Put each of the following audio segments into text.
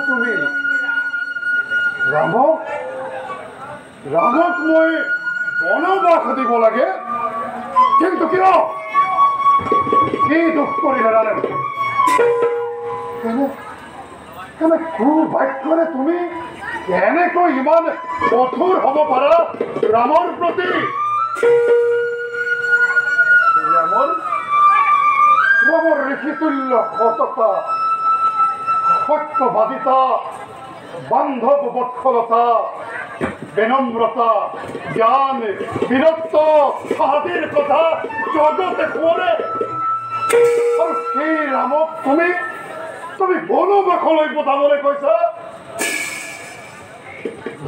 তুমি ৰামক ৰামক মই বনবাস দিব লাগে কিন্তু কিয় কি দুখ কৰিলে ৰাম কেনে কুভাগ্যৰে তুমি কেনেকৈ ইমান কঠোৰ হ'ব পাৰা ৰামৰ প্ৰতি ৰামৰ ঋষিতুল্য সততা সত্যবাদিতা বান্ধৱ বৎসলতা বিনম্ৰতা জ্ঞান বীৰত্ব আদিৰ কথা জগতে কোৱাৰে আৰু সেই ৰামক তুমি বনবাসলৈ পঠাবলৈ কৈছা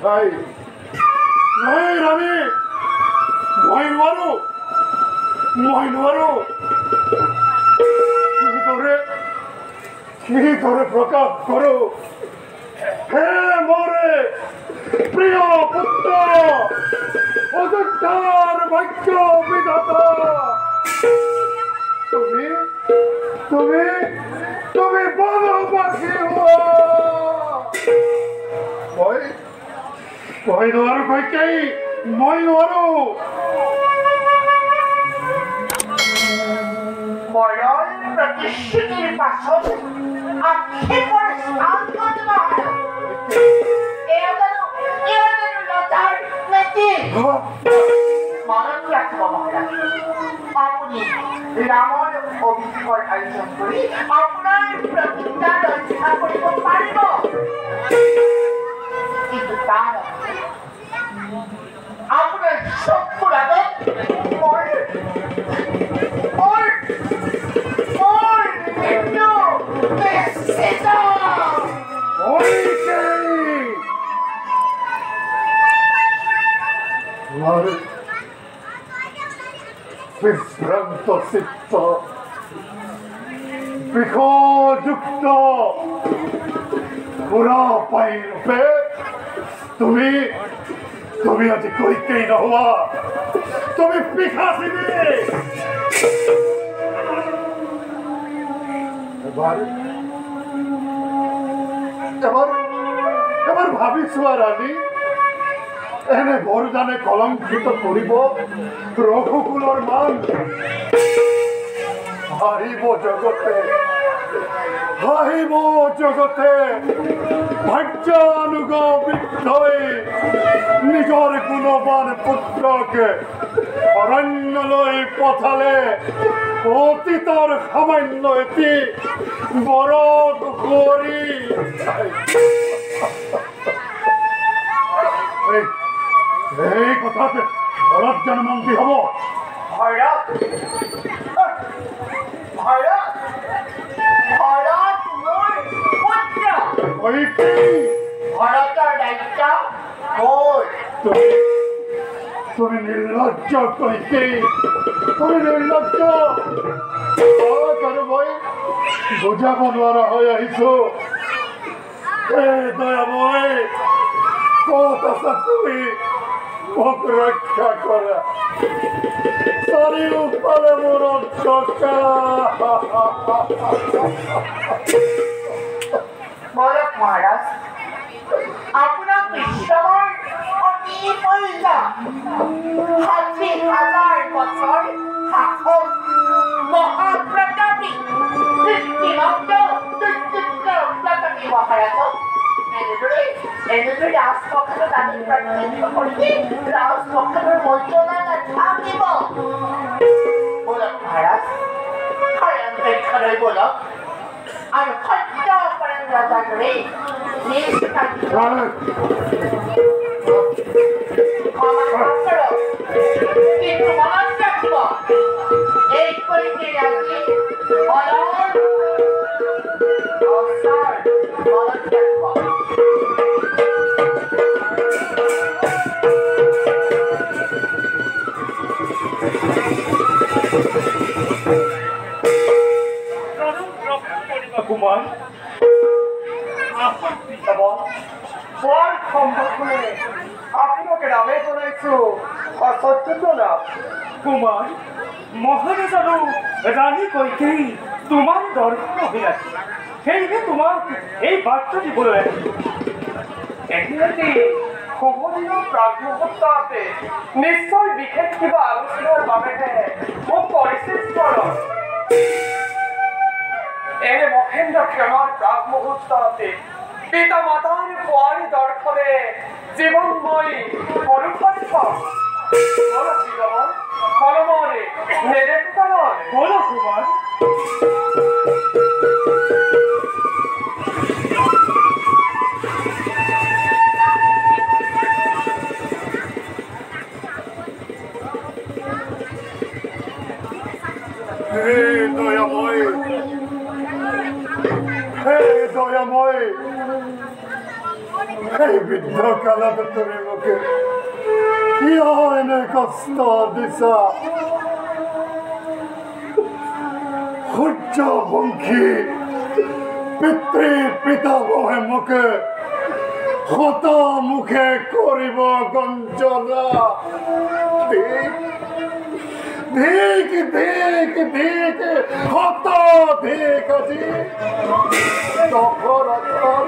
নাই নাই ৰামী মই নোৱাৰো কিদৰে প্ৰকাশ কৰো হে মোৰে প্ৰিয় পুত্ৰ অযোধ্যাৰ ভাগ্য বিধাতা তুমি তুমি তুমি বনবাসী হোৱা মই নোৱাৰো কৈকেয়ী মই নোৱাৰো মৰণ প্ৰতিশ্ৰুতিৰ পাছত আক্ষেপৰ স্থান ক'ত নহয় এয়া জানো লতাৰ নীতি মনত ৰাখিব মহাৰাজ আপুনি ৰামৰ অভিষেকৰ আয়োজন কৰি আপোনাৰ প্ৰতিজ্ঞা ৰক্ষা কৰিব পাৰিব কিন্তু তাৰ আপোনাৰ চকুৰ আগত বিভ্ৰান্ত চিত্ত বিষযুক্ত ঘোৰা পাই ৰূপে তুমি তুমি আজি কৈকেয়ী নোহোৱা তুমি পিশাচিনী এবাৰ ভাবিছো ৰাণী এনে বৰদানে কলংকিত কৰিব ৰঘুকুলৰ মান হাৰিব জগতে ভাগ্যানুগবিদ্ধই নিজৰ গুণৱান পুত্ৰকে অৰণ্যলৈ পঠালে অতীতৰ সামান্য এটি বৰদ কৰি এই কথাতে ভৰত জন্মন্তি হ'ব ভৰত মোৰ পুত্ৰ ভৰতৰ দায়িত্ব মোৰ তুমি নিৰ্লজ্জ কৈকেয়ী তুমি নিৰ্লজ্জ আৰু মই বুজাব নোৱাৰা হৈ আহিছো দয়াময় ক'ত আছা তুমি মোক ৰক্ষা কৰা চাৰিওফালে মোৰ বলক মহাৰাজ আপোনাৰ বিশ্বমৰ অতি মূল্য ৬০,০০০ বছৰ শাসক মহাপ্ৰতাপী কীৰ্তিমন্ত দুৰ্যোগ্য প্ৰতাপী মহাৰাজক এনেদৰে ৰাজপক্ষত আমি প্ৰত্যক্ষ কৰি ৰাজপক্ষৰ মৰ্যাদা নাথাকিব বলক মহাৰাজ বলক আৰু সত্য পৰায়ণ ৰজাৰ দৰে কিন্তু মনত ৰাখিব এই কৈকেয়ী আজি মনত ৰাখিব কুমাৰ বৰ সম্ভৱ আপোনাকে ৰামে জনাইছো অসত্য লাভ কুমাৰ মহাৰাজ আৰু ৰাণী কৈকেয়ী তোমাৰ দৰ্শন অভিলাষী সেয়েহে তোমাক এই বাৰ্তা দিবলৈ একেলগে শুভ দিনৰ প্ৰাগমুহূৰ্ততে নিশ্চয় বিশেষ কিবা আলোচনাৰ বাবেহে মোক কৰিছে স্মৰণ এনে মহেন্দ্ৰ ক্ষণৰ প্ৰাগমুহূৰ্ততে পিতা মাতাৰ পোৱাৰী দৰ্শনে জীৱনময় অনুভৱ পাওঁ মনে নেদেখা নয় বলো কুমার হে দয়াময় এই বৃদ্ধ কালত তুমি মোকে কিয় এনে কষ্ট দিছা সূৰ্যবংশী পিতৃ পিতামহে মোকে হত মুখে কৰিব গঞ্জনা ধিক ধিক ধিক হত ধিক আজি দশৰথৰ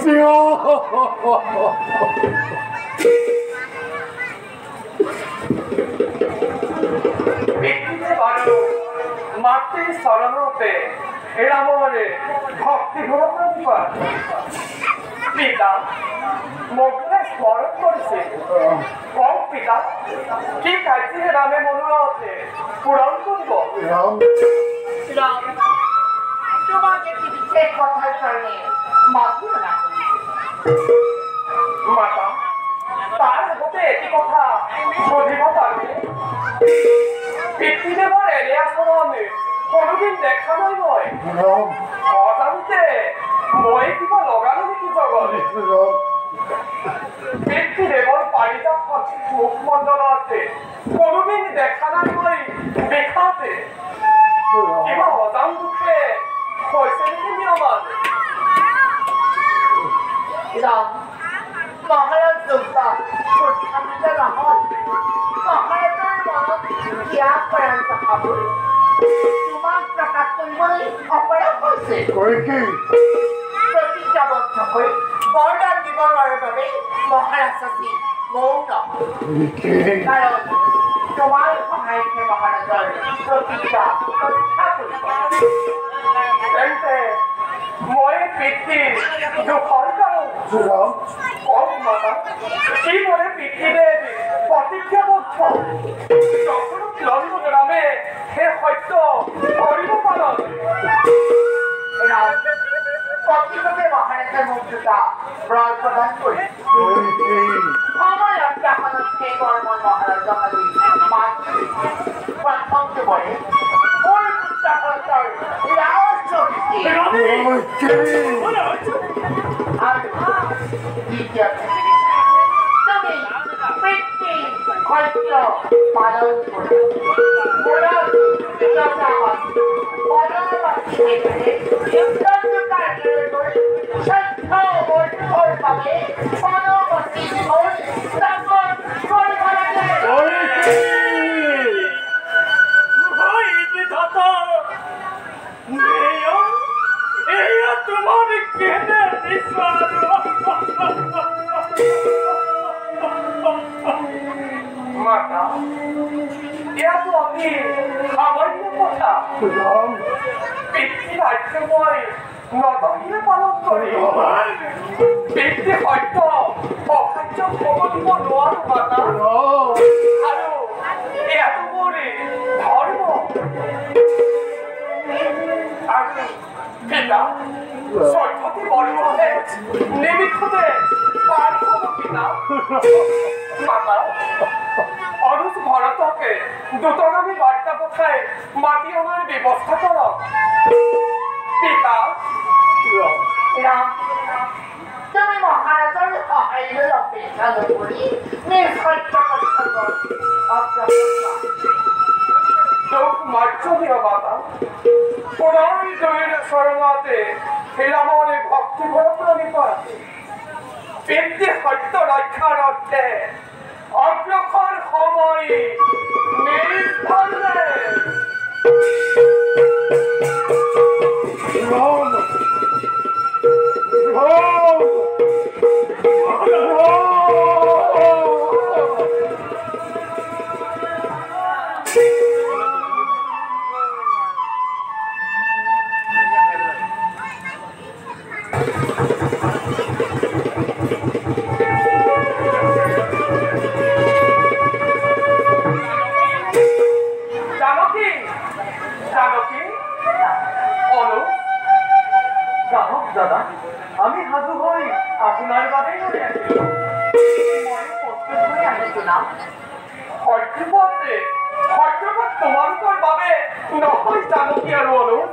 সিংহ মাতৃ শরণতে রামরে ভক্তি ঘোরা পিতা মোকে স্মরণ করেছে কম পিতা কি কাজে রামে মনোরথে পূরণ করব তোমাকে কি বিশেষ কথার কারণে মাথা না মাতা তার হতে একটি কথা বুঝিব পারবে পিতৃদেবর এলিয়া সরণে কোনোদিন দেখা নাই মই অজান্তে মই কিবা লগালো নেকি জগতে পিতৃদেবর পাৰিজাত মুখমণ্ডলতে কোনোদিন দেখা নাই মই দেখাতে কিবা অজান দুখে হৈছে নেকি নিয়মান মহারাজ দুর্গা প্রধানতা নহয় মহাৰাজৰ মনত ত্যাগ কৰাৰ কথা বুলি তোমাক প্ৰকাশ কৰিবলৈ অপৰাধ হৈছে প্ৰতিজ্ঞাবদ্ধ হৈ বৰদান দিব নোৱাৰাৰ বাবে মহাৰাজ আজি মৌন কাৰণ তোমাৰ সহায়তে মহাৰাজৰ প্ৰতিজ্ঞা ৰক্ষা কৰিব তেন্তে মই পিতৃৰ দুখৰ কাৰণ কম মাতা কি বলে পিতৃদেৱ প্ৰতিজ্ঞাবদ্ধ যখনক লণ্ডন ৰামে সেই সত্য কৰিব পালন প্ৰতিভাৱে মহাৰাজৰ মোক দুটা ব্ৰয় প্ৰদান কৰি সময় অত্যাসনত সেই কৰ্মত মহাৰাজক আজি প্ৰথমটো বৰে মোৰ পুত্ৰসন্তৰ আৰু দ্বিতীয়তে তুমি পিতৃ সত্য পালন কৰি মূৰত মাতা এত আমি সামান্য কথা পিতৃ ৰাজ্য মই নতনে পালন কৰি পিতৃ সত্য অসাধ্য হ'ব দিব নোৱাৰো মাতা আৰু এয়াতো মোৰ ধৰ্ম আৰু পিতা চৈধ্যটি বৰ্ষহে নিমিষতে পাৰ হ'ব পিতা মাতা অনুজ ভৰতকে দ্ৰুতগামী বাৰ্তা পঠাই মাতি অনাৰ ব্যৱস্থা কৰক পিতা তুমি মহাৰাজৰ সহায়লৈ অপেক্ষা নকৰি নিৰ্সত্য তোক মাৰ্জনীয় মাতা পুনৰ জয়ীৰ চৰণতে ৰামৰে ভক্তি ভৰপ্ৰাণী কৰা পিতৃ সত্য ৰক্ষাৰ অৰ্থে অগ্ৰসৰ সময় নিৰ্ধাৰণে দাদা আমি সাজু হৈ আপোনাৰ বাবেই ৰৈ আছিলোঁ মই প্ৰস্তুত হৈ আহিছো না সত্যপথে সত্যপথ তোমালোকৰ বাবে নহয় জানকী আৰু অনুজ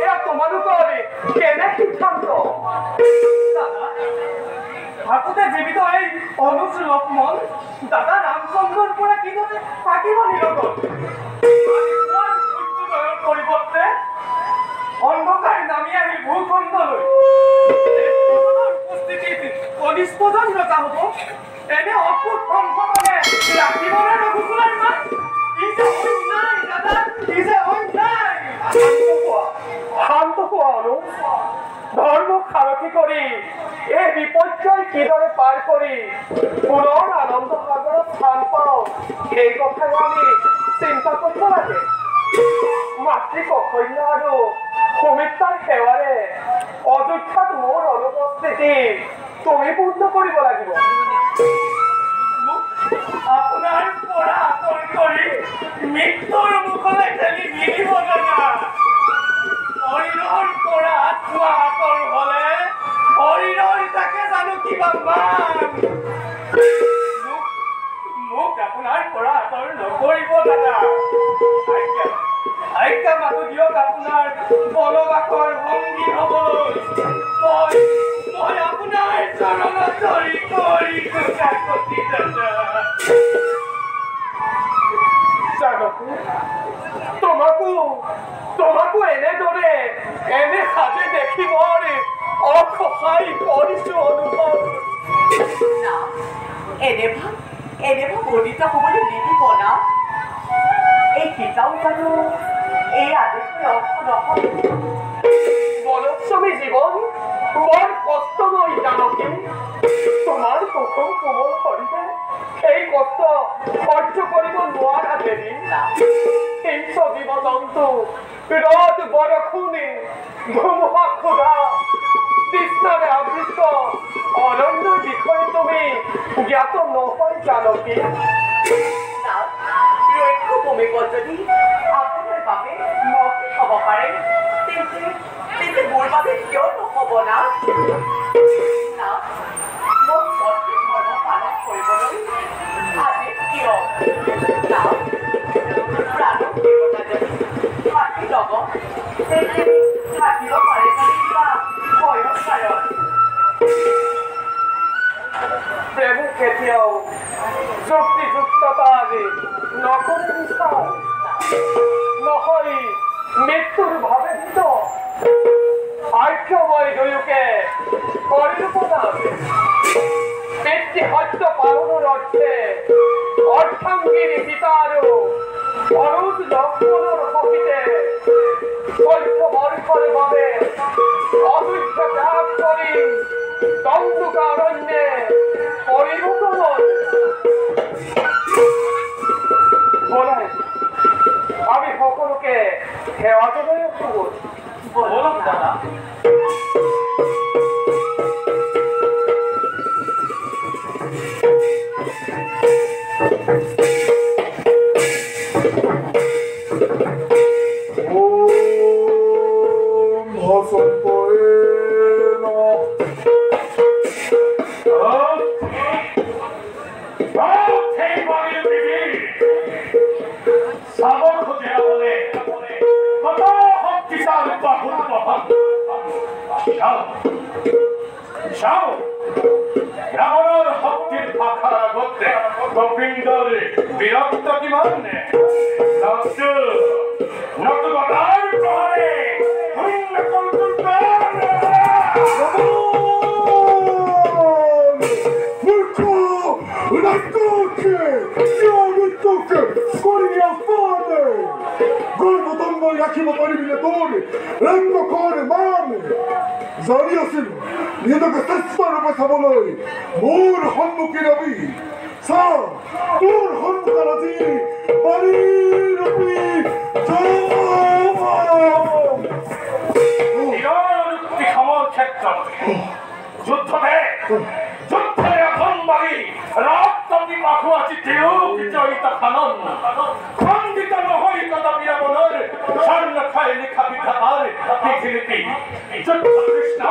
এয়া তোমালোকৰ কেনে সিদ্ধান্ত দাদা থাকোঁতে জীৱিত এই অনুজ লক্ষ্মণ দাদা ৰামচন্দ্ৰৰ পৰা কিদৰে থাকিব নিলগত পৰিৱৰ্তে অন্ধকাৰ নামি আহি ভূখণ্ডলৈ উপস্থিতিত কনিষ্ঠজন ৰজা হ'ব এনে অদ্ভুত সংকটনে ৰাখিবলৈ ৰঘুকুলৰ মাত ই যে অন্যায় দাদা ই যে অন্যায় শান্ত হোৱা অনুজ ধৰ্মক সাৰথি কৰি এই বিপৰ্যয় কিদৰে পাৰ কৰি পুনৰ আনন্দ সাগৰত স্থান পাওঁ এই কথাই আমি চিন্তা কৰিব লাগে মাতৃ কৌশল্য আৰু সুমিত্ৰাৰ সেৱাৰে অযোধ্যাত মোৰ অনুপস্থিতি তুমি পূৰ্ণ কৰিব লাগিব আপোনাৰ পৰা আঁতৰ কৰি মৃত্যুৰ মুখলৈ ঠেলি নিদিব দাদা শৰীৰৰ পৰা আত্মা আঁতৰ হলে শৰীৰৰ তাকে জানো কিবা মান মোক আপোনাৰ পৰা আঁতৰ নকৰিব দাদা আজ্ঞা মাতো দিয়ক আপোনাৰ বনবাসৰ ভংগী হবলৈ মই আপোনাৰ চৰণত ধৰি কৰি কাকতি দাদা জানকী তোমাকো এনেদৰে এনে সাজে দেখি মই অসহায় কৰিছো অনুভৱ না এনে ভাৱ বৰ্ণিত হ'বলৈ নিদিব না এই কিতাও জানো এই আদেশে অৰ্থ নহয় বনশ্ৰমী জীৱন বৰ কষ্টময় জানকী তোমাৰ কুসুম কোমল শৰীৰে এই কষ্ট সহ্য কৰিব নোৱাৰা দেৱী হিংস জীৱ জন্তু ৰ'দ বৰষুণে ধুমুহা ক্ষুধা তৃষ্ণাৰে আবৃত অৰণ্যৰ বিষয়ে তুমি জ্ঞাত নহয় জানকী ৰক্ষু কমিব যদি আপোনাৰ বাবে মৌখিক হ'ব পাৰে তেন্তে মোৰ বাবে কিয় নহ'ব না মোক সঠিক ধৰ্ম পালন কৰিবলৈ আদেশ কিয় না প্ৰাণৰ দেৱতা যদি থাকি ল'ব তেন্তে থাকিব পাৰে যদি কিবা ভয়ৰ কাৰণ প্ৰেমে কেতিয়াও যুক্তিযুক্ততা আদি নকৰে বিচাৰ নহয় মৃত্যুৰ ভাৱে দিত আৰ্যময় দুয়োকে কৰিলো প্ৰদান পিতৃ সত্য পালনৰ অৰ্থে অৰ্থাংগিনী পিতা আৰু অনুজ লক্ষ্মণৰ সহিতে 14 বৰ্ষৰ বাবে অযোধ্যা ত্যাগ কৰি দণ্ডুকা অৰণ্যে পৰিভ্ৰমণ বলাই আমি সকলোকে সেৱা জনাই আছো বলক দাদা ৰাৱণৰ শক্তিৰ ভাষাৰ আগতে গোবিন্দৰ বিৰক্ত কিমান নতুনতাৰ প্ৰহৰে ৰাখিব পাৰিবিনে তোৰ ৰংগকৰ মান জানি আছিল নিজকে শ্ৰেষ্ঠ ৰূপে চাবলৈ মোৰ সন্মুখী ৰবি চা তোৰ সন্মুখত আজি পাৰি ৰবি ক্ষেত্ৰত যুদ্ধতে এখন বাৰী ৰক্তী মাখু আছে তেওঁ বিজয়িত খানন খণ্ডিত নহয় কদাপি ৰাৱণৰ স্বৰ্ণ খাই লিখা বিধাতাৰ পৃথিৱী যুদ্ধ কৃষ্ণ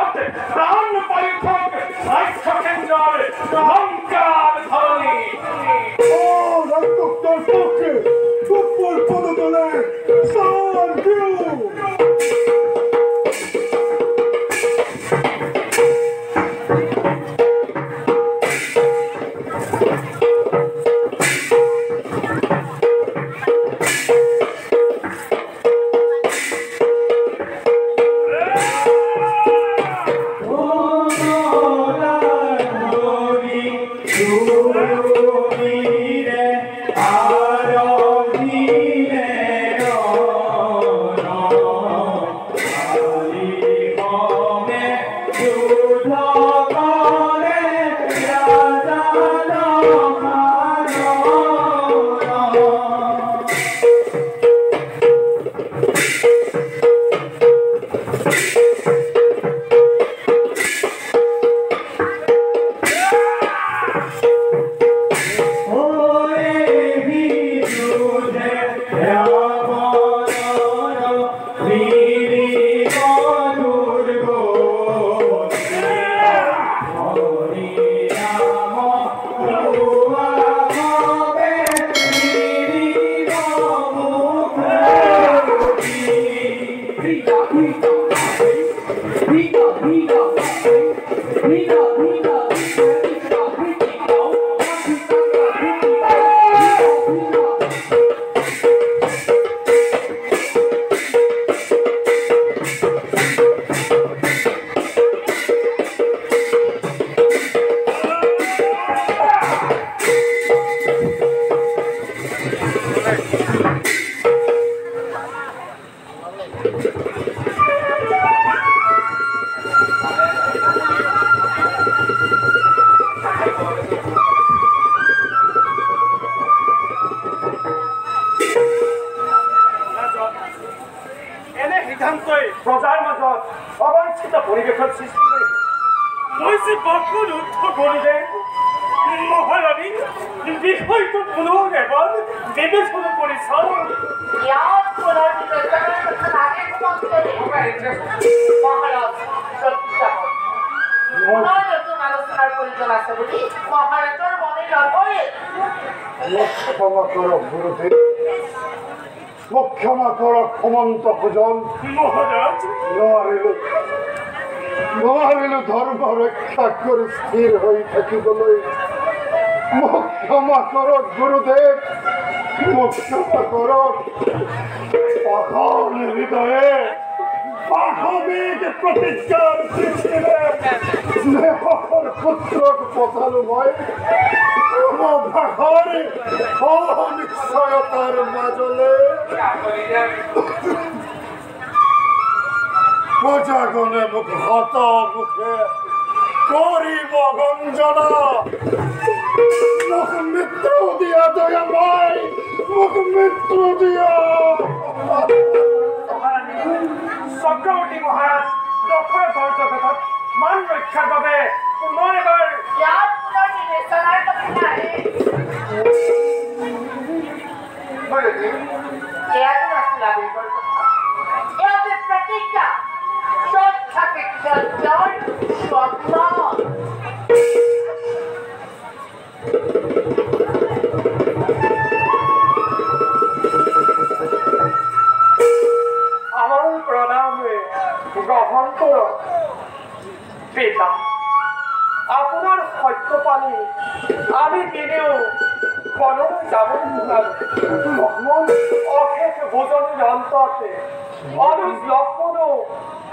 প্ৰজাৰ মাজত অবাঞ্ছিত পৰিৱেশৰ সৃষ্টি কৰিব। মই যে বাক্যত উদ্ধ কৰিলে মহাৰাণী বিষয়টো পুনৰ এবাৰ বিবেচনা কৰি চাওঁ। ইয়াত পুনৰ বিবেচনাৰ কথা লাগে মহাৰাজ প্ৰতিষ্ঠা পুনৰ নতুন আলোচনাৰ প্ৰয়োজন আছে বুলি মহাৰাজৰ মনে নধৰে। ক্ষমা কৰক গুৰুদেৱ, মোক ক্ষমা কৰক সমন্ত ভোজন। মহাৰাজ নোৱাৰিলো ধৰ্ম ৰক্ষা কৰি স্থিৰ হৈ থাকিবলৈ। মোক ক্ষমা কৰক গুৰুদেৱ, মোক ক্ষমা কৰক। পাষাণ হৃদয়ে পাশবিক প্ৰতিজ্ঞাৰ সৃষ্টিৰে স্নেহৰ পুত্ৰক পঠালো মই ভাষাৰ অনিশ্চয়তাৰ মাজলৈ। প্ৰজাগণে মোক হত মুখে কৰিব গঞ্জনা। মোক মৃত্যু দিয়া দয়াময়, মোক মৃত্যু দিয়া। চক্ৰৱৰ্তী মহাৰাজ দশৰথৰ জগতত মান ৰক্ষাৰ বাবে পুনৰ এবাৰ ইয়াত পুনৰ বিবেচনাৰ কথা নাহে। এয়াতো নাছিল আবেগৰ কথা, এয়া যে প্ৰতিজ্ঞা। য'ত থাকে ক্ষত্ৰৰ স্বপ্ন। আমাৰ প্ৰণাম গ্ৰহণ কৰক পিতা। আপোনাৰ সত্য পানী আমি দিনেও বনলৈ যাব লক্ষ্মণ অশেষ ভোজনীৰ অন্ততে অনুজ লক্ষ্মণো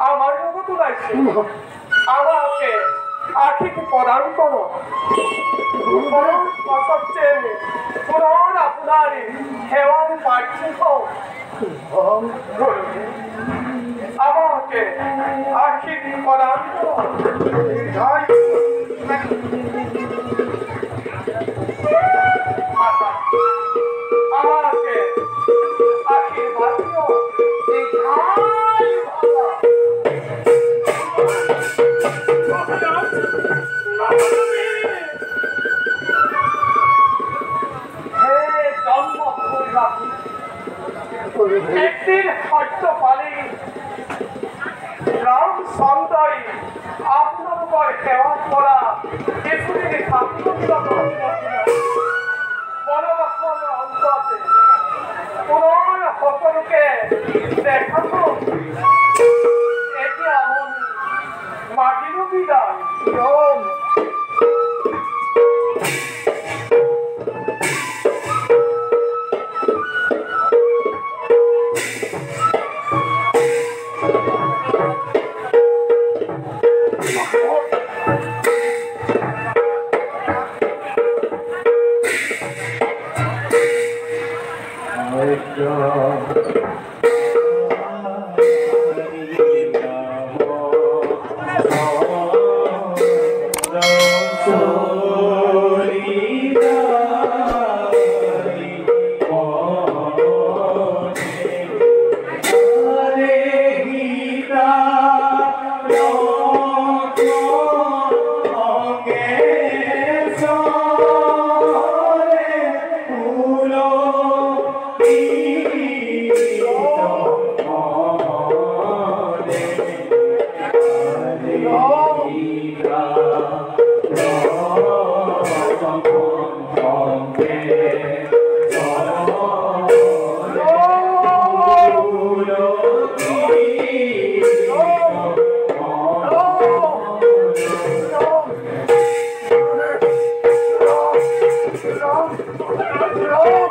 আমাৰ লগত ওলাইছে। আমাকে আশীষ প্ৰদান কৰক। পুনৰ আপোনাৰ সেৱাৰ প্ৰাৰ্থী হওঁ। আমাকে আশীষ প্ৰদান কৰক। আমাকে আশীৰ্বাদ দিয়ক। একদিন সত্য পালি ৰাম চন্দ্ৰই আপোনালোকৰ সেৱা কৰা কিছুদিন বনবাসৰ অন্ততে পুনৰ সকলোকে দেখাব। এতিয়া আমি মাগিলো বিদায়। ৰ